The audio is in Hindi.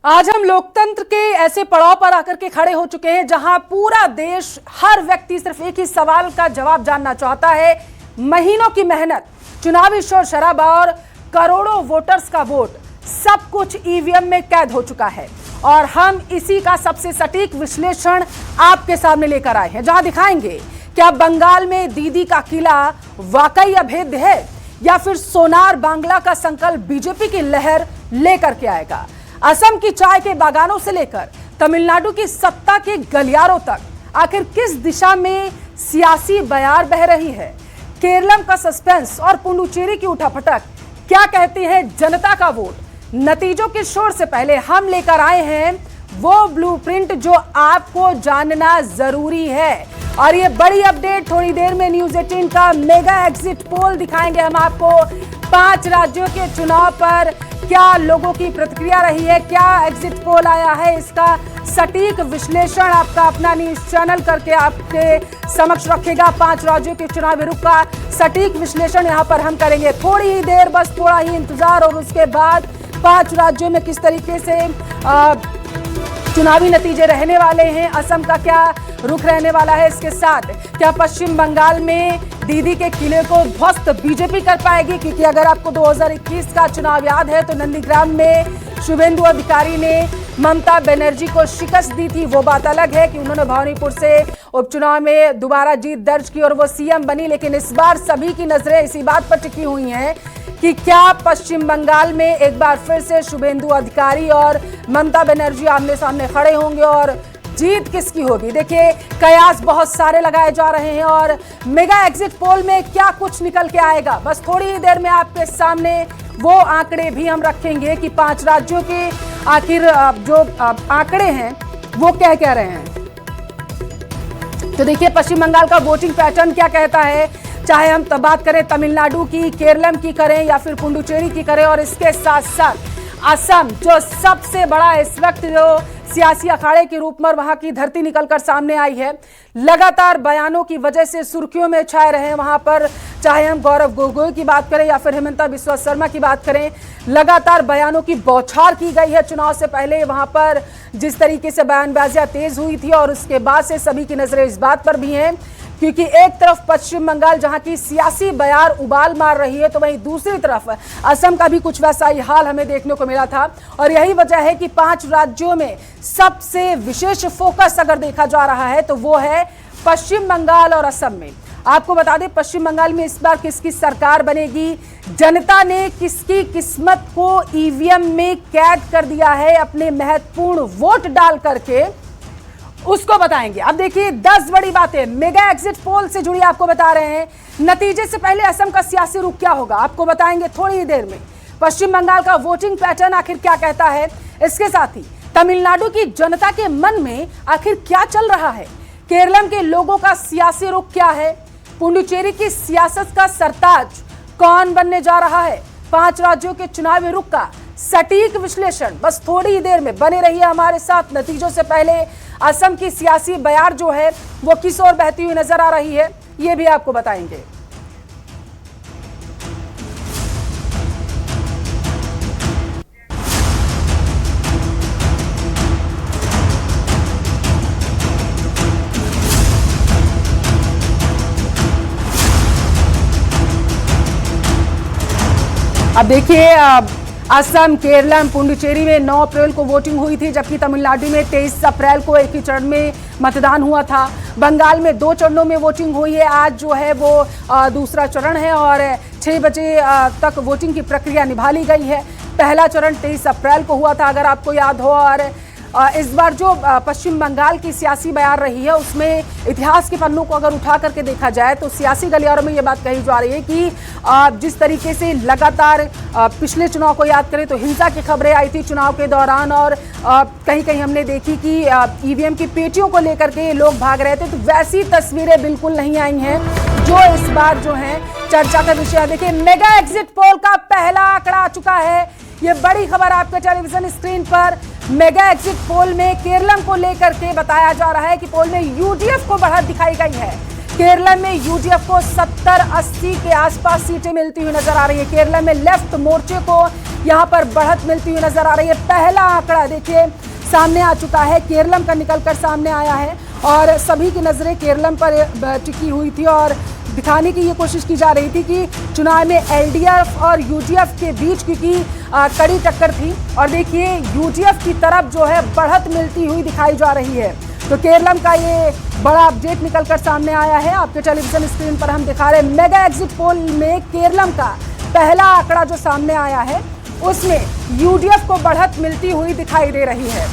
आज हम लोकतंत्र के ऐसे पड़ाव पर आकर के खड़े हो चुके हैं जहां पूरा देश, हर व्यक्ति सिर्फ एक ही सवाल का जवाब जानना चाहता है। महीनों की मेहनत, चुनावी शोर शराबा और करोड़ों वोटर्स का वोट, सब कुछ ईवीएम में कैद हो चुका है और हम इसी का सबसे सटीक विश्लेषण आपके सामने लेकर आए हैं, जहां दिखाएंगे क्या बंगाल में दीदी का किला वाकई अभेद्य है या फिर सोनार बांग्ला का संकल्प बीजेपी की लहर लेकर के आएगा। असम की चाय के बागानों से लेकर तमिलनाडु की सत्ता के गलियारों तक आखिर किस दिशा में सियासी बयार बह रही है। केरलम का सस्पेंस और पुडुचेरी की उठापटक, क्या कहती है जनता का वोट। नतीजों के शोर से पहले हम लेकर आए हैं वो ब्लूप्रिंट जो आपको जानना जरूरी है। और ये बड़ी अपडेट, थोड़ी देर में न्यूज़ 18 का मेगा एग्जिट पोल दिखाएंगे हम आपको। 5 राज्यों के चुनाव पर क्या लोगों की प्रतिक्रिया रही है, क्या एग्जिट पोल आया है, इसका सटीक विश्लेषण आपका अपना न्यूज चैनल करके आपके समक्ष रखेगा। 5 राज्यों के चुनावी रुख का सटीक विश्लेषण यहां पर हम करेंगे। थोड़ी ही देर, बस थोड़ा ही इंतजार, और उसके बाद 5 राज्यों में किस तरीके से चुनावी नतीजे रहने वाले हैं, असम का क्या रुख रहने वाला है, इसके साथ क्या पश्चिम बंगाल में दीदी के किले को ध्वस्त बीजेपी कर पाएगी। क्योंकि अगर आपको 2021 का चुनाव याद है तो नंदीग्राम में शुभेंदु अधिकारी ने ममता बनर्जी को शिकस्त दी थी। वो बात अलग है कि उन्होंने भवानीपुर से उपचुनाव में दोबारा जीत दर्ज की और वो सीएम बनी, लेकिन इस बार सभी की नजरें इसी बात पर टिकी हुई हैं कि क्या पश्चिम बंगाल में एक बार फिर से शुभेंदु अधिकारी और ममता बनर्जी आमने सामने खड़े होंगे और जीत किसकी होगी। देखिए, कयास बहुत सारे लगाए जा रहे हैं और मेगा एग्जिट पोल में क्या कुछ निकल के आएगा, बस थोड़ी ही देर में आपके सामने वो आंकड़े भी हम रखेंगे कि 5 राज्यों के आखिर जो आंकड़े हैं वो क्या कह रहे हैं। तो देखिए, पश्चिम बंगाल का वोटिंग पैटर्न क्या कहता है, चाहे हम बात करें तमिलनाडु की, केरलम की करें या फिर पुडुचेरी की करें, और इसके साथ साथ असम जो सबसे बड़ा इस वक्त जो सियासी अखाड़े के रूप में वहां की धरती निकलकर सामने आई है, लगातार बयानों की वजह से सुर्खियों में छाए रहे हैं वहां पर। चाहे हम गौरव गोगोई की बात करें या फिर हेमंता बिस्वा शर्मा की बात करें, लगातार बयानों की बौछार की गई है। चुनाव से पहले वहां पर जिस तरीके से बयानबाजियां तेज हुई थी और उसके बाद से सभी की नजरें इस बात पर भी हैं, क्योंकि एक तरफ पश्चिम बंगाल जहां की सियासी बयार उबाल मार रही है, तो वहीं दूसरी तरफ असम का भी कुछ वैसा ही हाल हमें देखने को मिला था। और यही वजह है कि 5 राज्यों में सबसे विशेष फोकस अगर देखा जा रहा है तो वो है पश्चिम बंगाल और असम में। आपको बता दें, पश्चिम बंगाल में इस बार किसकी सरकार बनेगी, जनता ने किसकी किस्मत को ईवीएम में कैद कर दिया है अपने महत्वपूर्ण वोट डाल करके, उसको बताएंगे। अब देखिए, 10 बड़ी बातें मेगा एग्जिट पोल से जुड़ी आपको बता रहे हैं। नतीजे से पहले असम का सियासी रुख क्या होगा आपको बताएंगे थोड़ी ही देर में। पश्चिम बंगाल का वोटिंग पैटर्न आखिर क्या कहता है, इसके साथ ही तमिलनाडु की जनता के मन में आखिर क्या चल रहा है, केरलम के लोगों का सियासी रुख क्या है, पुडुचेरी की सियासत का सरताज कौन बनने जा रहा है। 5 राज्यों के चुनावी रुख का सटीक विश्लेषण बस थोड़ी ही देर में। बने रहिए हमारे साथ। नतीजों से पहले असम की सियासी बयार जो है वो किस ओर बहती हुई नजर आ रही है, ये भी आपको बताएंगे। अब देखिए, असम, केरलम, पुडुचेरी में 9 अप्रैल को वोटिंग हुई थी, जबकि तमिलनाडु में 23 अप्रैल को एक ही चरण में मतदान हुआ था। बंगाल में 2 चरणों में वोटिंग हुई है। आज जो है वो दूसरा चरण है और 6 बजे तक वोटिंग की प्रक्रिया निभा ली गई है। पहला चरण 23 अप्रैल को हुआ था, अगर आपको याद हो। और इस बार जो पश्चिम बंगाल की सियासी बयार रही है उसमें इतिहास के पन्नों को अगर उठा करके देखा जाए तो सियासी गलियारों में ये बात कही जा रही है कि जिस तरीके से लगातार पिछले चुनाव को याद करें तो हिंसा की खबरें आई थी चुनाव के दौरान, और कहीं कहीं हमने देखी कि ईवीएम की पेटियों को लेकर के लोग भाग रहे थे, तो वैसी तस्वीरें बिल्कुल नहीं आई हैं जो इस बार जो है चर्चा का विषय। देखिए, मेगा एग्जिट पोल का पहला आंकड़ा आ चुका है। ये बड़ी खबर आपके टेलीविजन स्क्रीन पर। मेगा एग्जिट पोल में केरलम को लेकर के बताया जा रहा है कि पोल में यूडीएफ को बढ़त दिखाई गई है। केरला में यूडीएफ को 70-80 के आसपास सीटें मिलती हुई नजर आ रही है। केरला में लेफ्ट मोर्चे को यहां पर बढ़त मिलती हुई नजर आ रही है। पहला आंकड़ा देखिए सामने आ चुका है, केरलम का निकलकर सामने आया है और सभी की नजरें केरलम पर टिकी हुई थी और दिखाने की ये कोशिश की जा रही थी कि चुनाव में एलडीएफ और यूडीएफ के बीच क्योंकि कड़ी टक्कर थी और देखिए यूडीएफ की तरफ जो है बढ़त मिलती हुई दिखाई जा रही है। तो केरलम का ये बड़ा अपडेट निकलकर सामने आया है। आपके टेलीविजन स्क्रीन पर हम दिखा रहे हैं मेगा एग्जिट पोल में केरलम का पहला आंकड़ा जो सामने आया है उसमें यूडीएफ को बढ़त मिलती हुई दिखाई दे रही है।